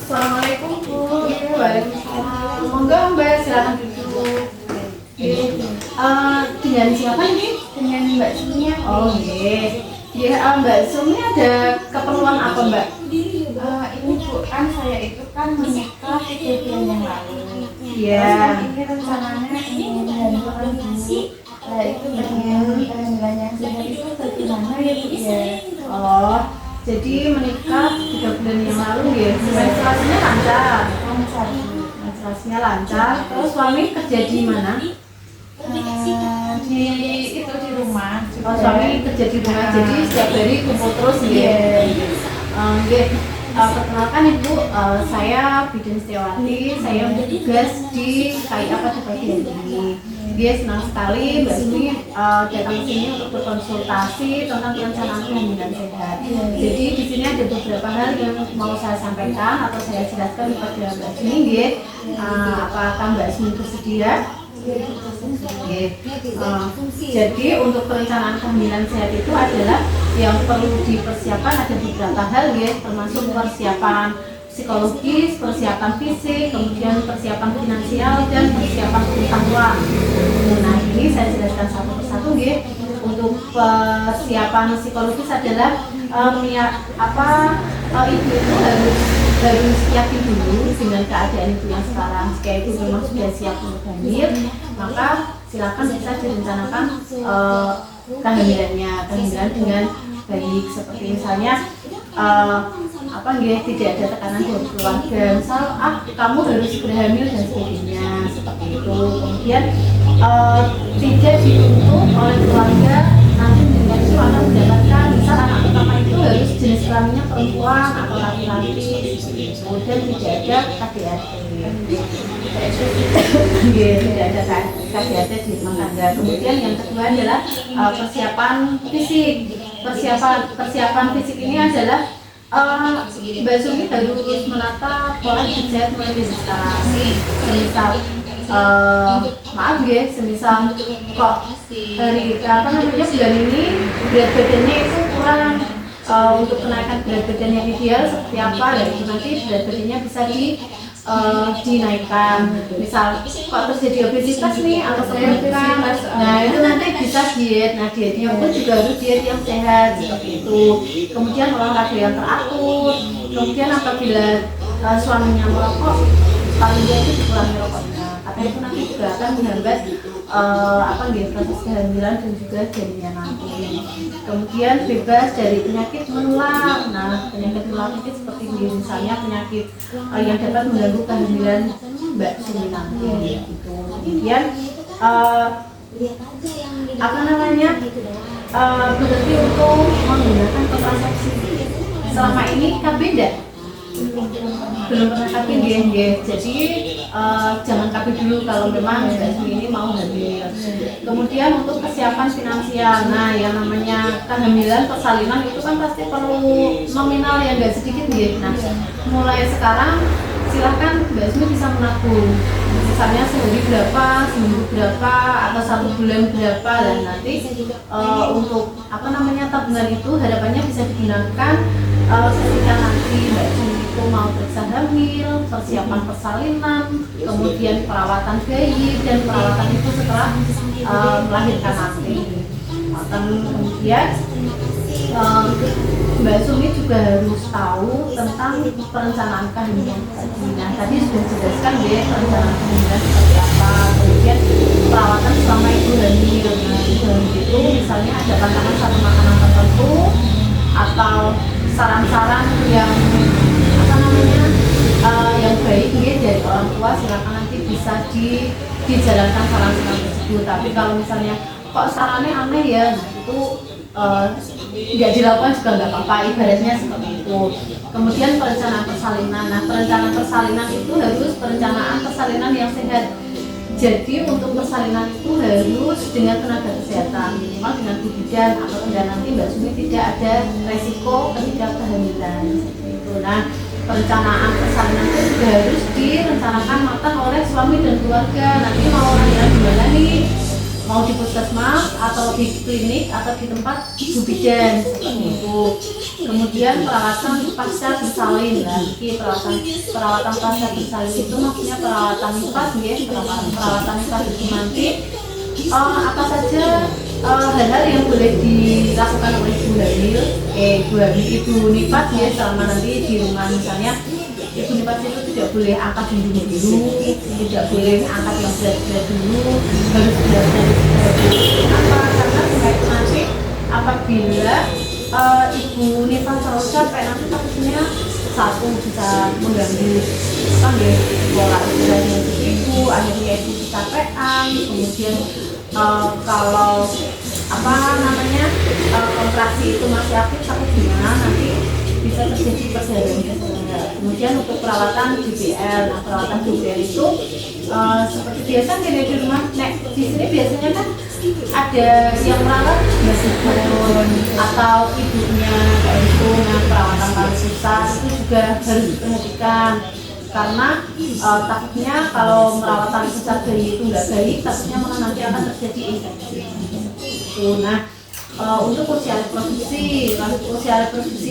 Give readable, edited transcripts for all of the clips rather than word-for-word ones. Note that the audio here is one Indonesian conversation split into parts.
Assalamualaikum Bu. Waalaikumsalam. Monggo Mbak, silakan duduk. Dengan siapa ini? Dengan Mbak Sumi. Oh iya. Ya, Mbak Sumi ada keperluan apa Mbak? Ini Bu, kan saya itu kan menikah 3 bulan yang lalu. Iya. Ini rencananya ingin menentukan dulu. Nah itu pengen kehamilan yang sehat itu bagaimana ya Bu ya? Oh, jadi menikah 3 bulan yang lalu ya. Menstruasinya lancar. Lancar Bu. Menstruasinya lancar. Terus suami kerja di mana? Di rumah. Oh, suami kerja di rumah. Jadi setiap hari kumpul terus ya. Iya. Perkenalkan Ibu, saya Bidin Setiawati, saya bertugas di KIA pada pagi hari ini. Dia senang sekali Mbak Sumi datang ke sini untuk berkonsultasi tentang perencanaan kehamilan sehat. Jadi di sini ada beberapa hal yang mau saya sampaikan atau saya jelaskan kepada Mbak Sumi. Apakah Mbak Sumi bersedia? Jadi untuk perencanaan kehamilan sehat itu adalah yang perlu dipersiapkan ada beberapa hal ya, termasuk persiapan psikologis, persiapan fisik, kemudian persiapan finansial dan persiapan pengetahuan. Nah ini saya jelaskan satu persatu ya. Untuk persiapan psikologis adalah ibu itu harus yakin dulu dengan keadaan ibu yang sekarang. Jika ibu memang sudah siap untuk hamil, maka silakan bisa direncanakan kehamilan dengan baik, seperti misalnya tidak ada tekanan dari keluarga, misal kamu harus segera hamil dan sebagainya seperti itu. Kemudian tidak dituntut oleh keluarga nanti dengan itu akan mendapatkan misal anak pertama itu harus jenis kelaminnya perempuan atau laki-laki seperti itu, dan tidak ada KDRT. Tidak ada KDRT di rumah tangga. Kemudian yang kedua adalah persiapan fisik. Persiapan fisik ini adalah Mbak Sumi harus menata pola hidup sehat mulai dari sekarang. Semisal semisal kok bulan ini berat badannya itu kurang, untuk kenaikan berat badan yang ideal seperti apa, dan nanti berat badannya bisa dinaikkan. Misal kok terjadi obesitas nih atau kegemukan, nah itu nanti bisa diet. Nah dietnya pun juga harus diet yang sehat seperti itu. Kemudian olahraga yang teratur. Kemudian apabila suaminya merokok, paling dia itu dikurangi rokoknya, karena itu nanti juga akan menghambat proses kehamilan dan juga janinnya nanti. Kemudian bebas dari penyakit menular. Nah penyakit menular itu seperti misalnya penyakit yang dapat mengganggu kehamilan Mbak Sumi nanti gitu. Kemudian berarti untuk menggunakan kontrasepsi selama ini KB enggak? Belum pernah KB dia. Jadi jangan KB dulu kalau memang Mbak Sumi ini mau hamil. Kemudian untuk kesiapan finansial, nah yang namanya kehamilan persalinan itu kan pasti perlu nominal yang enggak sedikit ya. Nah mulai sekarang silahkan Mbak Sumi bisa menabung, misalnya sehari berapa, seminggu berapa, atau 1 bulan berapa, dan nanti untuk tabungan itu harapannya bisa digunakan ketika nanti Mbak Sumi itu mau periksa hamil, persiapan persalinan, kemudian perawatan bayi dan perawatan itu setelah melahirkan nanti. Kemudian Mbak Sumi juga harus tahu tentang perencanaan kehamilan tadi. Nah tadi sudah dijelaskan ya perencanaan kehamilan seperti apa, kemudian perawatan selama ibu hamil. Nah ibu hamil itu misalnya ada pantangan satu makanan tertentu atau saran-saran yang yang baik dari orang tua, silakan nanti bisa dijalankan saran-saran tersebut. Tapi kalau misalnya kok sarannya aneh ya, itu nggak dilakukan juga nggak apa-apa, ibaratnya seperti itu. Kemudian perencanaan persalinan. Nah perencanaan persalinan itu harus perencanaan persalinan yang sehat. Jadi untuk persalinan itu harus dengan tenaga kesehatan, minimal dengan bidan, atau nanti Mbak Sumi tidak ada resiko ketika kehamilan seperti itu. Nah perencanaan persalinan itu juga harus direncanakan matang oleh suami dan keluarga. Nanti mau lahiran di mana nih? Mau di puskesmas atau di klinik atau di tempat ibu bidan seperti itu. Kemudian kemudian perawatan pasca bersalin. Nah, ini perawatan pasca bersalin itu maksudnya perawatan nifas, ya, perawatan nifas itu nanti apa saja hal-hal yang boleh dilakukan oleh ibu hamil nifas, ya, selama nanti di rumah. Misalnya ibu nifas itu tidak boleh angkat dinding dulu, tidak boleh angkat yang berat-berat dulu, harus berat-berat dulu. Apa? Karena itu nanti apabila ibu nifas terlalu capek, nanti takutnya satu bisa mengganggu pola istirahatnya ibu, akhirnya ibu kecapean. Kemudian kalau kontraksi itu masih aktif, takutnya nanti bisa terjadi perdarahan. Kemudian untuk perawatan GBL, perawatan GBL itu seperti biasa di rumah. Di sini biasanya kan ada yang merawat atau ibunya kayak itu. Nah, perawatan paling susah itu juga harus diperhatikan karena takutnya kalau merawat tali pusar bayi itu nggak baik, takutnya malah nanti akan terjadi infeksi. Nah, untuk usia reproduksi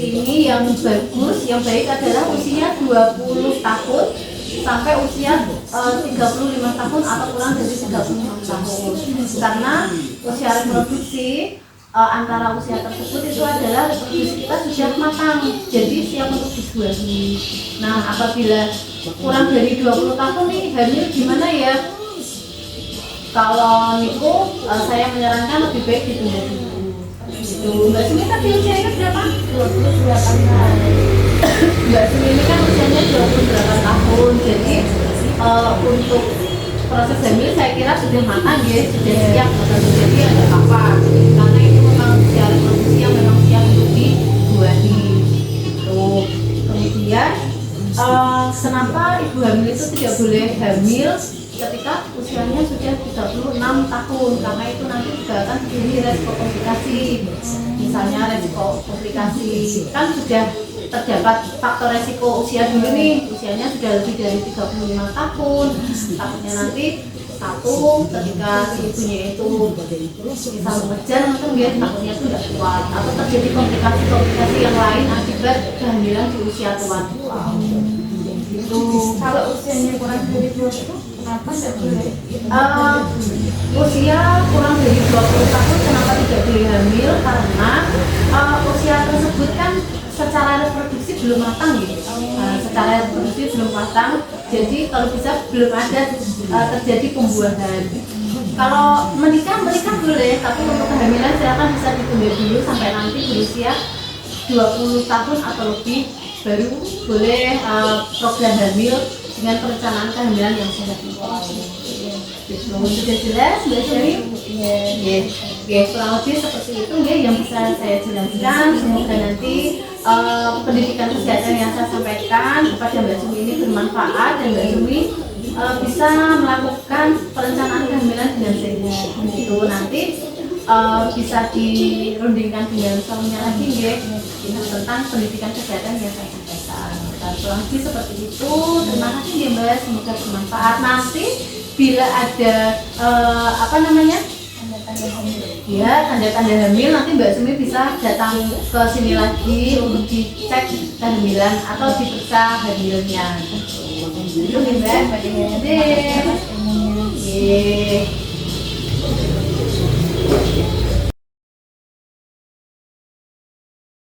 ini yang bagus, yang baik adalah usia 20 tahun sampai usia 35 tahun atau kurang dari 36 tahun. Karena usia reproduksi antara usia tersebut itu adalah reproduksi kita sudah matang, jadi siap untuk dibuahi. Nah, apabila kurang dari 20 tahun nih hamil gimana ya? Kalau niku saya menyarankan lebih baik ditunda dulu. Itu Mbak Sumi tadi usianya berapa? 28 tahun. Mbak Sumi ini kan usianya 28 tahun, jadi untuk proses hamil saya kira sudah matang, ya, sudah siap. Jadi ada apa? Karena itu memang usia reproduksi yang memang siap untuk dibuahi. Kemudian kenapa ibu hamil itu tidak boleh hamil ketika usianya sudah 36 tahun? Karena itu nanti juga akan terjadi resiko komplikasi. Misalnya resiko komplikasi kan sudah terdapat faktor resiko usia dulu nih, usianya sudah lebih dari 35 tahun. Takutnya nanti ketika si ibunya itu bisa mengejar, mungkin dia takutnya itu tidak kuat atau terjadi komplikasi yang lain akibat kehamilan di usia tua. Kalau usianya kurang dari 20, kenapa tidak boleh? Usia kurang dari 20 tahun kenapa tidak boleh hamil? Karena usia tersebut kan secara reproduksi belum matang, gitu. Secara reproduksi belum matang, jadi kalau bisa belum ada terjadi pembuahan. Kalau menikah boleh, tapi untuk kehamilan silakan bisa ditunda dulu sampai nanti berusia 20 tahun atau lebih, baru boleh program hamil dengan perencanaan kehamilan yang sudah sudah jelas, Mbak Sumi? Ya, kurang lebih seperti itu ya yang bisa saya jelaskan. Semoga nanti pendidikan kesehatan yang saya sampaikan kepada Mbak Sumi ini bermanfaat dan Mbak Sumi bisa melakukan perencanaan kehamilan dengan sehat. Itu nanti bisa dirundingkan dengan suaminya lagi, ya, tentang pendidikan kesehatan yang saya sampaikan. Kurang lebih seperti itu. Terima kasih ya Mbak, semoga bermanfaat. Nanti bila ada tanda-tanda hamil, nanti Mbak Sumi bisa datang ke sini lagi untuk dicek kehamilan atau diperiksa hamilnya. Itu ya Mbak.